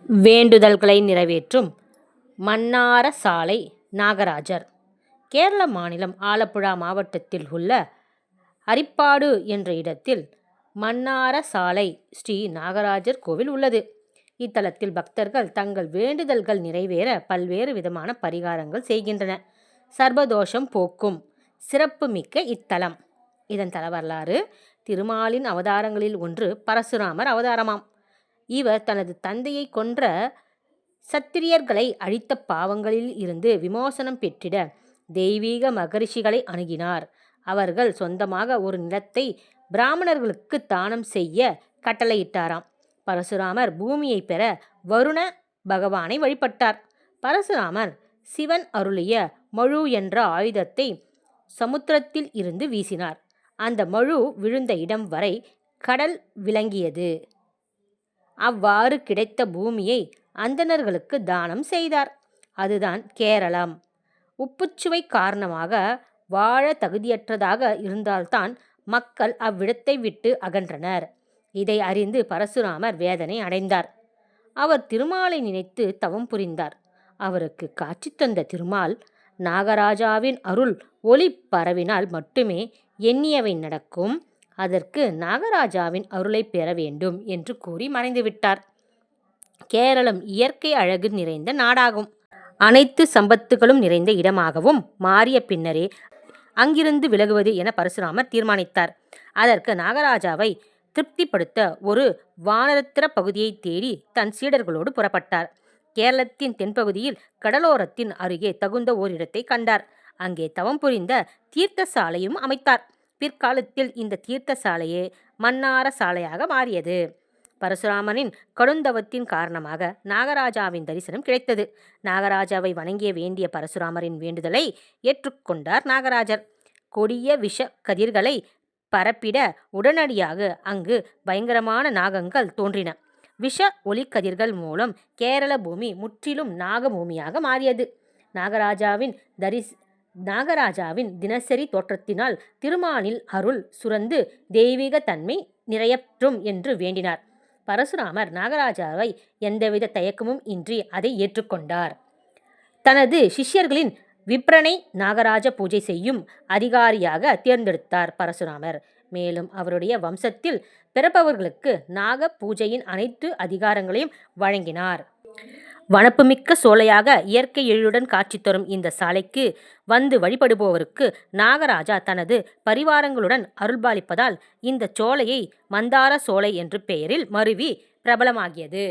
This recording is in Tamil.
வேண்டுதல்களை நிறைவேற்றும் மன்னார சாலை நாகராஜர். கேரள மாநிலம் ஆலப்புழா மாவட்டத்தில் உள்ள அரிப்பாடு என்ற இடத்தில் மன்னார சாலை ஸ்ரீ நாகராஜர் கோவில் உள்ளது. இத்தலத்தில் பக்தர்கள் தங்கள் வேண்டுதல்கள் நிறைவேற பல்வேறு விதமான பரிகாரங்கள் செய்கின்றனர். சர்வதோஷம் போக்கும் சிறப்புமிக்க இத்தலம். இதன் தல வரலாறு: திருமாலின் அவதாரங்களில் ஒன்று பரசுராமர் அவதாரமாம். இவர் தனது தந்தையை கொன்ற சத்திரியர்களை அழித்த பாவங்களில் இருந்து விமோசனம் பெற்றிட தெய்வீக மகரிஷிகளை அணுகினார். அவர்கள் சொந்தமாக ஒரு நிலத்தை பிராமணர்களுக்கு தானம் செய்ய கட்டளையிட்டாராம். பரசுராமர் பூமியை பெற வருண பகவானை வழிபட்டார். பரசுராமர் சிவன் அருளிய மழு என்ற ஆயுதத்தை சமுத்திரத்தில் இருந்து வீசினார். அந்த மழு விழுந்த இடம் வரை கடல் விளங்கியது. அவ்வாறு கிடைத்த பூமியை அந்தணர்களுக்கு தானம் செய்தார். அதுதான் கேரளம். உப்புச்சுவை காரணமாக வாழ தகுதியற்றதாக இருந்தால்தான் மக்கள் அவ்விடத்தை விட்டு அகன்றனர். இதை அறிந்து பரசுராமர் வேதனை அடைந்தார். அவர் திருமாலை நினைத்து தவம் புரிந்தார். அவருக்கு காட்சி தந்த திருமால், நாகராஜாவின் அருள் ஒளி பரவினால் மட்டுமே எண்ணியவை நடக்கும், அதற்கு நாகராஜாவின் அருளை பெற வேண்டும் என்று கூறி மறைந்துவிட்டார். கேரளம் இயற்கை அழகு நிறைந்த நாடாகும். அனைத்து சம்பத்துகளும் நிறைந்த இடமாகவும் மாறிய பின்னரே அங்கிருந்து விலகுவது என பரசுராமர் தீர்மானித்தார். அதற்கு நாகராஜாவை திருப்திப்படுத்த ஒரு வானரத்திர பகுதியை தேடி தன் சீடர்களோடு புறப்பட்டார். கேரளத்தின் தென்பகுதியில் கடலோரத்தின் அருகே தகுந்த ஓரிடத்தை கண்டார். அங்கே தவம் புரிந்த தீர்த்த சாலையும் அமைத்தார். பிற்காலத்தில் இந்த தீர்த்த சாலையே மன்னார சாலையாக மாறியது. பரசுராமனின் கடுந்தவத்தின் காரணமாக நாகராஜாவின் தரிசனம் கிடைத்தது. நாகராஜாவை வணங்கிய வேண்டிய பரசுராமரின் வேண்டுதலை ஏற்றுக்கொண்டார் நாகராஜர். கொடிய விஷ கதிர்களை பரப்பிட உடனடியாக அங்கு பயங்கரமான நாகங்கள் தோன்றின. விஷ ஒளிக்கதிர்கள் மூலம் கேரள பூமி முற்றிலும் நாக பூமியாக மாறியது. நாகராஜாவின் தினசரி தோற்றத்தினால் திருமாலில் அருள் சுரந்து தெய்வீக தன்மை நிறையற்றும் என்று வேண்டினார். பரசுராமர் நாகராஜாவை எந்தவித தயக்கமும் இன்றி அதை ஏற்றுக்கொண்டார். தனது சிஷ்யர்களின் விப்ரனை நாகராஜ பூஜை செய்யும் அதிகாரியாக தேர்ந்தெடுத்தார் பரசுராமர். மேலும் அவருடைய வம்சத்தில் பிறப்பவர்களுக்கு நாக பூஜையின் அனைத்து அதிகாரங்களையும் வழங்கினார். வனப்புமிக்க சோலையாக இயற்கை எழிலுடன் காட்சி தரும் இந்த சாலைக்கு வந்து வழிபடுபவருக்கு நாகராஜா தனது பரிவாரங்களுடன் அருள்பாலிப்பதால் இந்த சோலையை மந்தார சோலை என்ற பெயரில் மருவி பிரபலமாகியது.